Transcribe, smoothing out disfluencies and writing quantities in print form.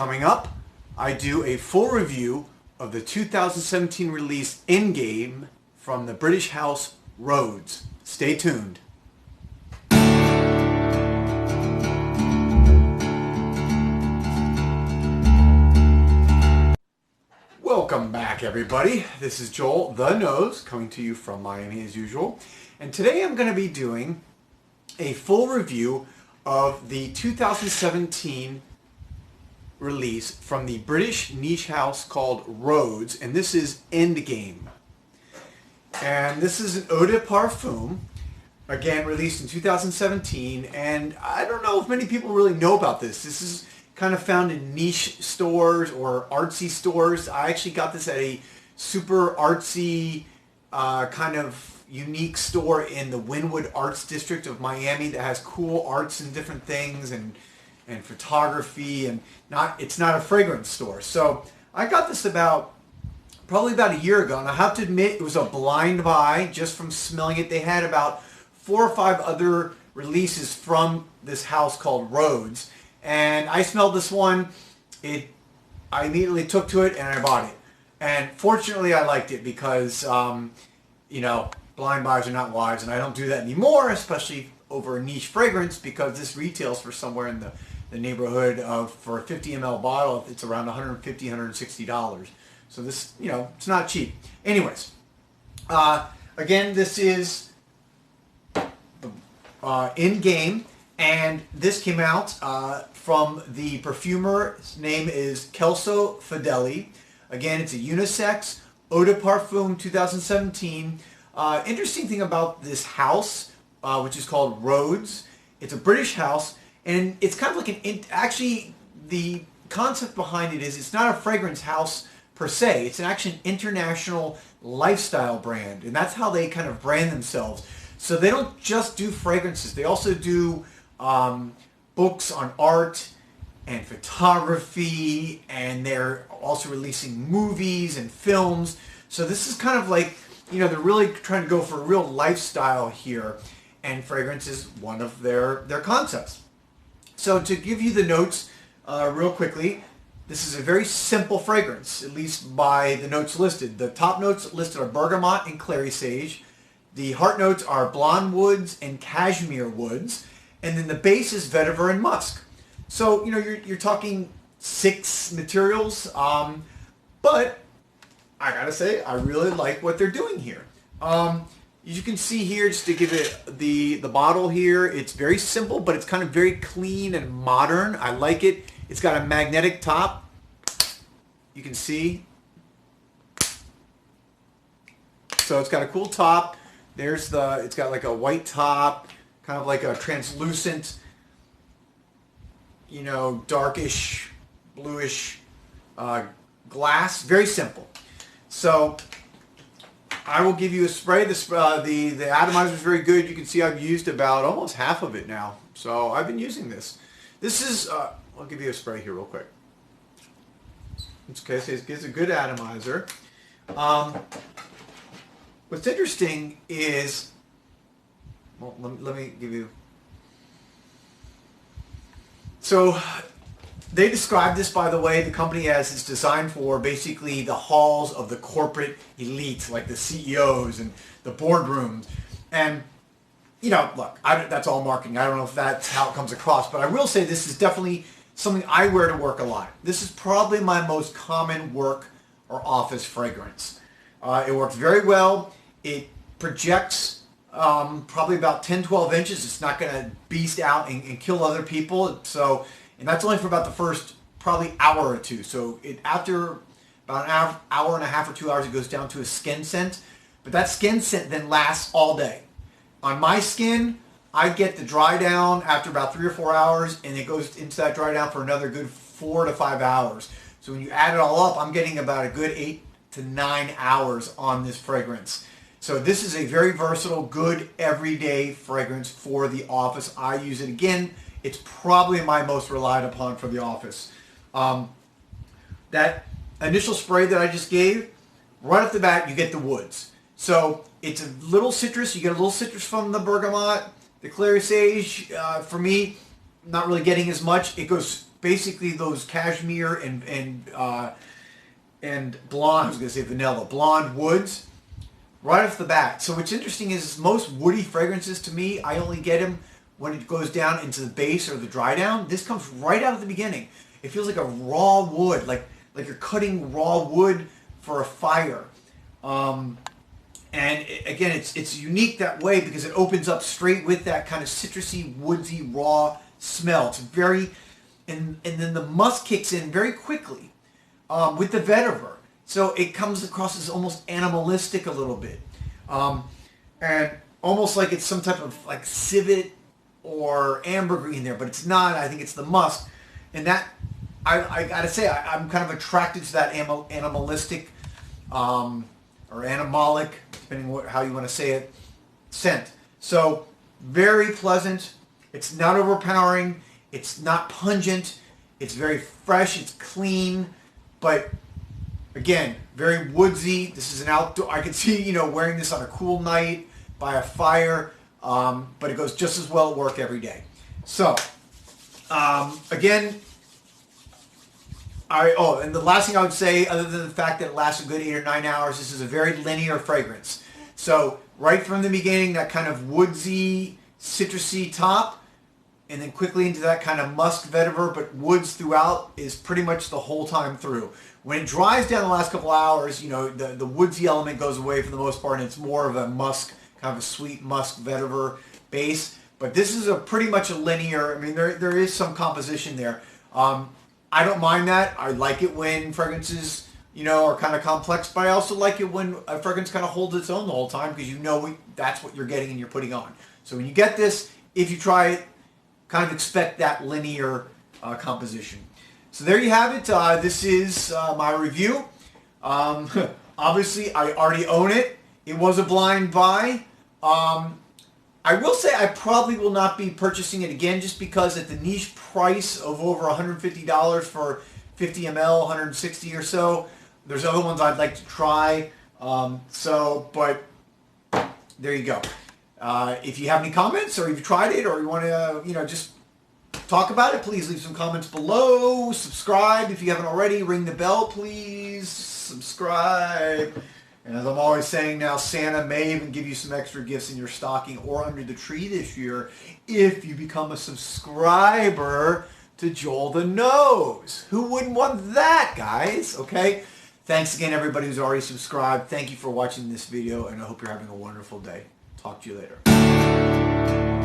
Coming up, I do a full review of the 2017 release In-Game from the British house Rhodes. Stay tuned. Welcome back, everybody. This is Joel the Nose coming to you from Miami as usual. And today I'm going to be doing a full review of the 2017 release from the British niche house called Rhodes, and this is In-Game. And this is an eau de parfum, again released in 2017, and I don't know if many people really know about this. This is kind of found in niche stores or artsy stores. I actually got this at a super artsy kind of unique store in the Wynwood Arts District of Miami that has cool arts and different things and photography, and it's not a fragrance store. So I got this probably about a year ago, and I have to admit it was a blind buy just from smelling it. They had about 4 or 5 other releases from this house called Rhodes, and I smelled this one. I immediately took to it and I bought it, and fortunately I liked it because blind buys are not wise, and I don't do that anymore, especially over a niche fragrance, because this retails for somewhere in the neighborhood of, for a 50 ml bottle, it's around $150, $160. So this, it's not cheap. Anyways, again, this is In-Game, and this came out from the perfumer. His name is Cello Fadelli. Again, it's a unisex eau de parfum 2017. Interesting thing about this house, which is called Rhodes, it's a British house, and it's kind of like actually the concept behind it is it's not a fragrance house per se. It's actually an international lifestyle brand, and that's how they kind of brand themselves. So they don't just do fragrances. They also do books on art and photography, and they're also releasing movies and films. So this is kind of like, they're really trying to go for a real lifestyle here, and fragrance is one of their concepts. So to give you the notes real quickly, this is a very simple fragrance, at least by the notes listed. The top notes listed are Bergamot and Clary sage. The heart notes are blonde woods and cashmere woods. And then the base is vetiver and musk. So, you're talking 6 materials, but I gotta say, I really like what they're doing here. You can see here, just to give it the bottle here, it's very simple, but it's kind of very clean and modern. I like it. It's got a magnetic top. You can see. So it's got a cool top. It's got like a white top, kind of like a translucent, darkish, bluish glass. Very simple. So I will give you a spray. The atomizer is very good. You can see I've used about almost half of it now. So I've been using this. This is, I'll give you a spray here real quick. Okay, so it gives a good atomizer. What's interesting is, well, let me give you. So they describe this, by the way, the company, as it's designed for basically the halls of the corporate elite, like the CEOs and the boardrooms. And, look, that's all marketing. I don't know if that's how it comes across, but I will say this is definitely something I wear to work a lot. This is probably my most common work or office fragrance. It works very well. It projects probably about 10, 12 inches. It's not going to beast out and kill other people. And that's only for about the first probably hour or two. So after about an hour and a half or 2 hours, it goes down to a skin scent. But that skin scent then lasts all day. On my skin, I get the dry down after about 3 or 4 hours, and it goes into that dry down for another good 4 to 5 hours. So when you add it all up, I'm getting about a good 8 to 9 hours on this fragrance. So this is a very versatile, good, everyday fragrance for the office. I use it again. It's probably my most relied upon for the office. That initial spray that I just gave, right off the bat, you get the woods. So it's a little citrus. You get a little citrus from the bergamot, the Clary sage. For me, not really getting as much. It goes basically those cashmere and blonde, I was going to say vanilla, blonde woods right off the bat. So what's interesting is most woody fragrances to me, I only get them when it goes down into the base or the dry down. This comes right out of the beginning. It feels like a raw wood, like you're cutting raw wood for a fire. And again, it's unique that way because it opens up straight with that kind of citrusy, woodsy, raw smell. It's very, and then the musk kicks in very quickly with the vetiver. So it comes across as almost animalistic a little bit. And almost like it's some type of like civet or ambergris in there, but it's not. I think it's the musk. And that, I gotta say, I'm kind of attracted to that animalistic or animalic, depending on how you want to say it, scent. So very pleasant. It's not overpowering. It's not pungent. It's very fresh. It's clean. But again, very woodsy. This is an outdoor. I could see, wearing this on a cool night by a fire. But it goes just as well at work every day. So again, and the last thing I would say, other than the fact that it lasts a good 8 or 9 hours, this is a very linear fragrance. So right from the beginning, that kind of woodsy, citrusy top, and then quickly into that kind of musk vetiver, but woods throughout is pretty much the whole time through. When it dries down the last couple hours, the woodsy element goes away for the most part, and it's more of a musk, kind of a sweet musk vetiver base. But this is pretty much a linear. I mean, there is some composition there. I don't mind that. I like it when fragrances, are kind of complex, but I also like it when a fragrance kind of holds its own the whole time because that's what you're getting and you're putting on. So when you get this, if you try it, kind of expect that linear composition. So there you have it. This is my review. Obviously, I already own it. It was a blind buy. I will say I probably will not be purchasing it again just because at the niche price of over $150 for 50 ml, 160 or so, there's other ones I'd like to try. But there you go. If you have any comments or you've tried it or you want to, just talk about it, please leave some comments below. Subscribe if you haven't already. Ring the bell, please. Subscribe. And as I'm always saying now, Santa may even give you some extra gifts in your stocking or under the tree this year if you become a subscriber to Joel the Nose. Who wouldn't want that, guys? Okay? Thanks again, everybody who's already subscribed. Thank you for watching this video, and I hope you're having a wonderful day. Talk to you later.